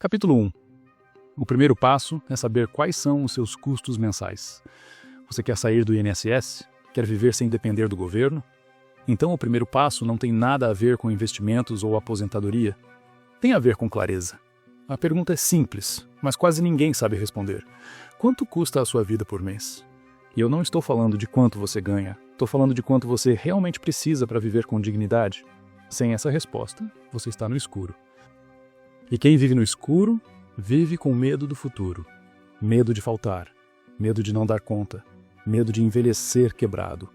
Capítulo 1. O primeiro passo é saber quais são os seus custos mensais. Você quer sair do INSS? Quer viver sem depender do governo? Então o primeiro passo não tem nada a ver com investimentos ou aposentadoria. Tem a ver com clareza. A pergunta é simples, mas quase ninguém sabe responder. Quanto custa a sua vida por mês? E eu não estou falando de quanto você ganha. Estou falando de quanto você realmente precisa para viver com dignidade. Sem essa resposta, você está no escuro. E quem vive no escuro, vive com medo do futuro. Medo de faltar, medo de não dar conta, medo de envelhecer quebrado.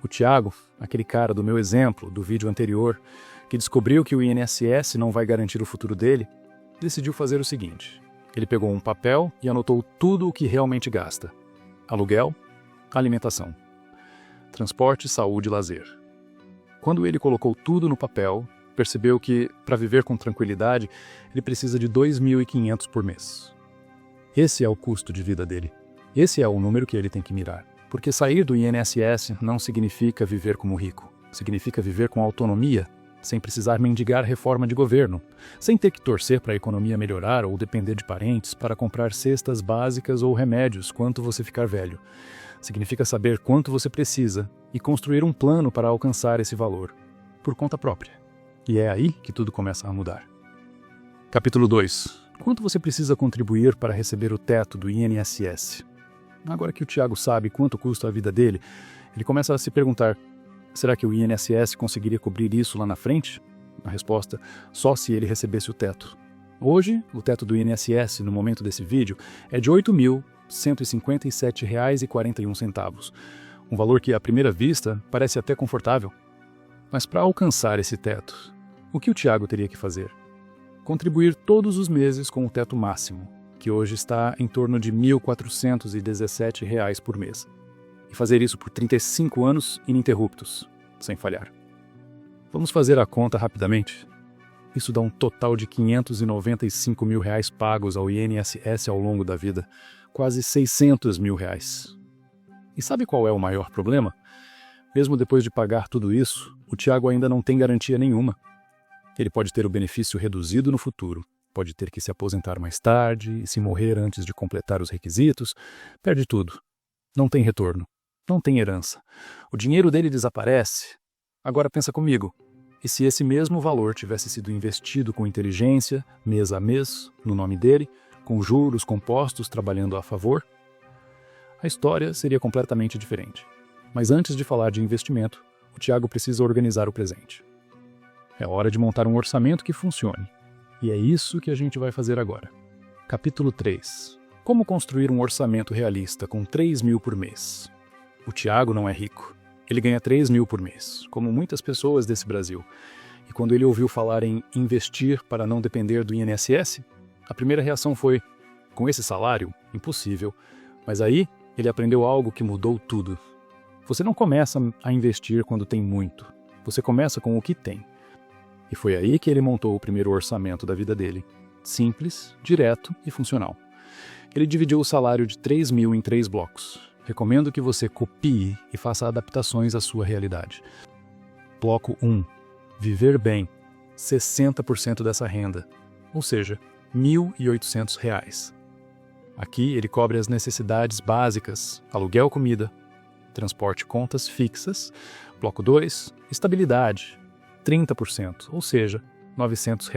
O Tiago, aquele cara do meu exemplo, do vídeo anterior, que descobriu que o INSS não vai garantir o futuro dele, decidiu fazer o seguinte. Ele pegou um papel e anotou tudo o que realmente gasta. Aluguel, alimentação, transporte, saúde e lazer. Quando ele colocou tudo no papel, percebeu que, para viver com tranquilidade, ele precisa de 2.500 por mês. Esse é o custo de vida dele. Esse é o número que ele tem que mirar. Porque sair do INSS não significa viver como rico. Significa viver com autonomia, sem precisar mendigar reforma de governo, sem ter que torcer para a economia melhorar ou depender de parentes para comprar cestas básicas ou remédios quando você ficar velho. Significa saber quanto você precisa e construir um plano para alcançar esse valor, por conta própria. E é aí que tudo começa a mudar. Capítulo 2. Quanto você precisa contribuir para receber o teto do INSS? Agora que o Tiago sabe quanto custa a vida dele, ele começa a se perguntar: será que o INSS conseguiria cobrir isso lá na frente? A resposta: só se ele recebesse o teto. Hoje, o teto do INSS, no momento desse vídeo, é de R$ 8.157,41. Um valor que, à primeira vista, parece até confortável. Mas para alcançar esse teto, o que o Tiago teria que fazer? Contribuir todos os meses com o teto máximo, que hoje está em torno de R$ 1.417 por mês. E fazer isso por 35 anos ininterruptos, sem falhar. Vamos fazer a conta rapidamente? Isso dá um total de R$ 595 mil pagos ao INSS ao longo da vida, quase R$ 600 mil. E sabe qual é o maior problema? Mesmo depois de pagar tudo isso, o Tiago ainda não tem garantia nenhuma. Ele pode ter o benefício reduzido no futuro, pode ter que se aposentar mais tarde e se morrer antes de completar os requisitos, perde tudo. Não tem retorno, não tem herança. O dinheiro dele desaparece. Agora pensa comigo, e se esse mesmo valor tivesse sido investido com inteligência, mês a mês, no nome dele, com juros compostos trabalhando a favor? A história seria completamente diferente. Mas antes de falar de investimento, o Tiago precisa organizar o presente. É hora de montar um orçamento que funcione. E é isso que a gente vai fazer agora. Capítulo 3. Como construir um orçamento realista com 3 mil por mês? O Tiago não é rico. Ele ganha 3 mil por mês, como muitas pessoas desse Brasil. E quando ele ouviu falar em investir para não depender do INSS, a primeira reação foi: com esse salário? Impossível. Mas aí ele aprendeu algo que mudou tudo. Você não começa a investir quando tem muito. Você começa com o que tem. E foi aí que ele montou o primeiro orçamento da vida dele. Simples, direto e funcional. Ele dividiu o salário de 3 mil em 3 blocos. Recomendo que você copie e faça adaptações à sua realidade. Bloco 1. Viver bem. 60% dessa renda. Ou seja, R$ 1.800. Aqui ele cobre as necessidades básicas, aluguel, comida, transporte, contas fixas. Bloco 2, estabilidade, 30%, ou seja, R$ 900.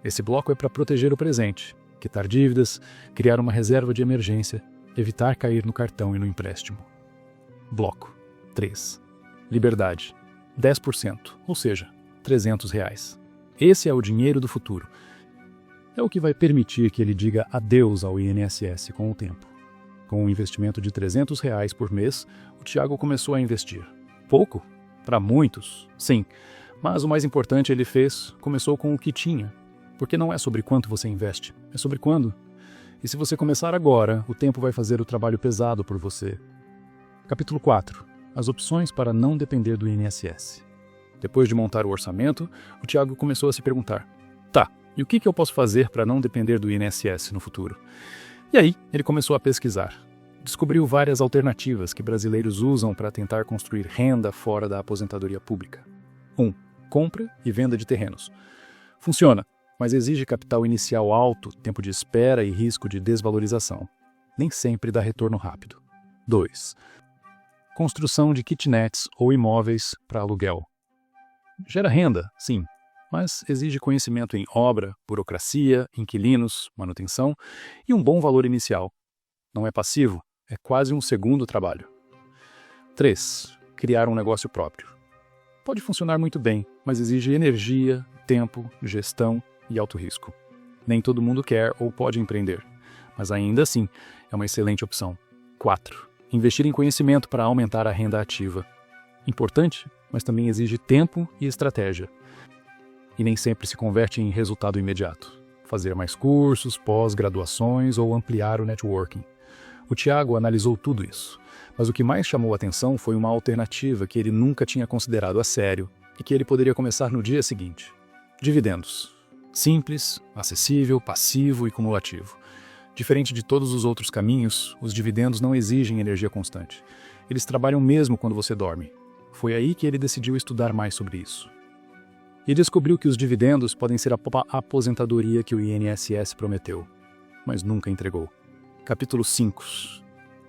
Esse bloco é para proteger o presente, quitar dívidas, criar uma reserva de emergência, evitar cair no cartão e no empréstimo. Bloco 3, liberdade, 10%, ou seja, R$ 300. Esse é o dinheiro do futuro. É o que vai permitir que ele diga adeus ao INSS com o tempo. Com um investimento de R$ 300 por mês, o Tiago começou a investir. Pouco? Para muitos, sim. Mas o mais importante ele fez, começou com o que tinha. Porque não é sobre quanto você investe, é sobre quando. E se você começar agora, o tempo vai fazer o trabalho pesado por você. Capítulo 4. As opções para não depender do INSS. Depois de montar o orçamento, o Tiago começou a se perguntar: tá, e o que eu posso fazer para não depender do INSS no futuro? E aí, ele começou a pesquisar. Descobriu várias alternativas que brasileiros usam para tentar construir renda fora da aposentadoria pública. 1. Compra e venda de terrenos. Funciona. mas exige capital inicial alto, tempo de espera e risco de desvalorização. Nem sempre dá retorno rápido. 2. Construção de kitnets ou imóveis para aluguel. Gera renda, sim, mas exige conhecimento em obra, burocracia, inquilinos, manutenção e um bom valor inicial. Não é passivo, é quase um segundo trabalho. 3. Criar um negócio próprio. Pode funcionar muito bem, mas exige energia, tempo, gestão e alto risco. Nem todo mundo quer ou pode empreender, mas ainda assim é uma excelente opção. 4. Investir em conhecimento para aumentar a renda ativa. Importante, mas também exige tempo e estratégia. E nem sempre se converte em resultado imediato. Fazer mais cursos, pós-graduações ou ampliar o networking. O Tiago analisou tudo isso, mas o que mais chamou a atenção foi uma alternativa que ele nunca tinha considerado a sério e que ele poderia começar no dia seguinte. Dividendos. Simples, acessível, passivo e cumulativo. Diferente de todos os outros caminhos, os dividendos não exigem energia constante. Eles trabalham mesmo quando você dorme. Foi aí que ele decidiu estudar mais sobre isso. E descobriu que os dividendos podem ser a aposentadoria que o INSS prometeu, mas nunca entregou. Capítulo 5.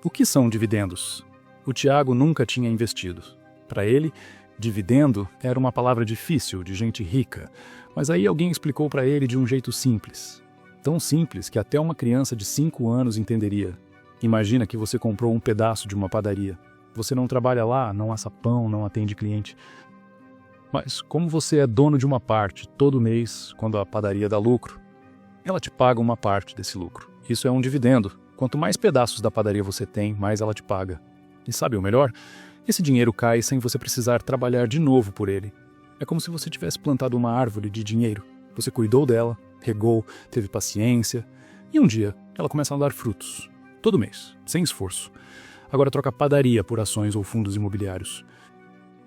O que são dividendos? O Tiago nunca tinha investido. Para ele, dividendo era uma palavra difícil, de gente rica, mas aí alguém explicou para ele de um jeito simples. Tão simples que até uma criança de 5 anos entenderia. Imagina que você comprou um pedaço de uma padaria. Você não trabalha lá, não assa pão, não atende cliente. Mas como você é dono de uma parte todo mês, quando a padaria dá lucro, ela te paga uma parte desse lucro. Isso é um dividendo. Quanto mais pedaços da padaria você tem, mais ela te paga. E sabe o melhor? Esse dinheiro cai sem você precisar trabalhar de novo por ele. É como se você tivesse plantado uma árvore de dinheiro. Você cuidou dela, regou, teve paciência, e um dia ela começa a dar frutos. Todo mês, sem esforço. Agora troca padaria por ações ou fundos imobiliários.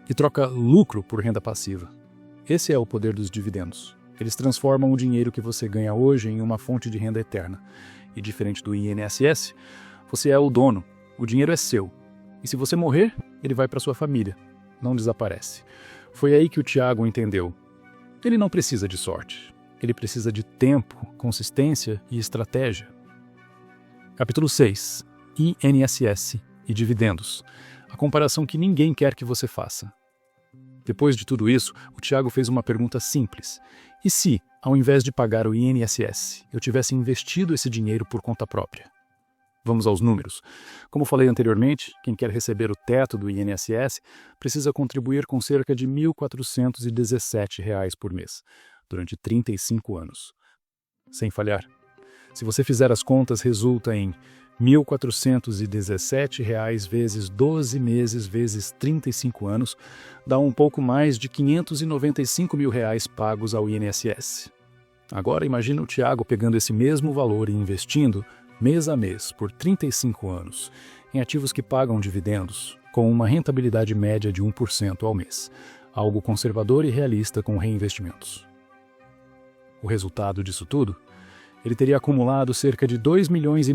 E troca lucro por renda passiva. Esse é o poder dos dividendos. Eles transformam o dinheiro que você ganha hoje em uma fonte de renda eterna. E diferente do INSS, você é o dono. O dinheiro é seu. E se você morrer, ele vai para sua família. Não desaparece. Foi aí que o Tiago entendeu. Ele não precisa de sorte. Ele precisa de tempo, consistência e estratégia. Capítulo 6. INSS e dividendos. A comparação que ninguém quer que você faça. Depois de tudo isso, o Tiago fez uma pergunta simples. E se, ao invés de pagar o INSS, eu tivesse investido esse dinheiro por conta própria? Vamos aos números. Como falei anteriormente, quem quer receber o teto do INSS precisa contribuir com cerca de R$ 1.417 por mês, durante 35 anos. Sem falhar. Se você fizer as contas, resulta em R$ 1.417 vezes 12 meses vezes 35 anos, dá um pouco mais de R$ 595 mil pagos ao INSS. Agora imagina o Tiago pegando esse mesmo valor e investindo, mês a mês, por 35 anos, em ativos que pagam dividendos, com uma rentabilidade média de 1% ao mês, algo conservador e realista com reinvestimentos. O resultado disso tudo? Ele teria acumulado cerca de R$ 2,5 milhões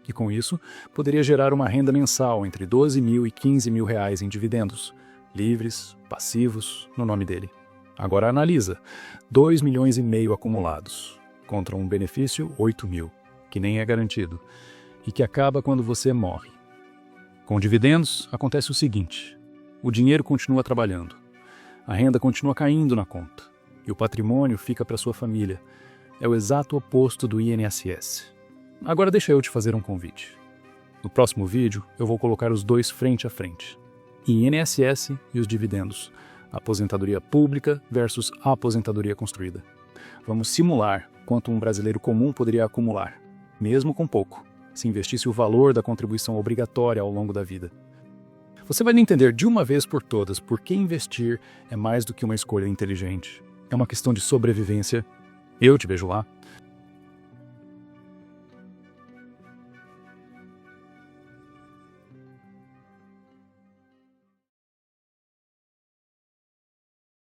e com isso poderia gerar uma renda mensal entre R$ 12 mil e R$ 15 mil em dividendos, livres, passivos, no nome dele. Agora analisa, R$ 2,5 milhões acumulados, contra um benefício 8 mil, que nem é garantido, e que acaba quando você morre. Com dividendos, acontece o seguinte, o dinheiro continua trabalhando, a renda continua caindo na conta, e o patrimônio fica para sua família. É o exato oposto do INSS. Agora deixa eu te fazer um convite. No próximo vídeo, eu vou colocar os dois frente a frente. INSS e os dividendos. Aposentadoria pública versus aposentadoria construída. Vamos simular quanto um brasileiro comum poderia acumular, mesmo com pouco, se investisse o valor da contribuição obrigatória ao longo da vida. Você vai entender de uma vez por todas por que investir é mais do que uma escolha inteligente. É uma questão de sobrevivência. Eu te vejo lá.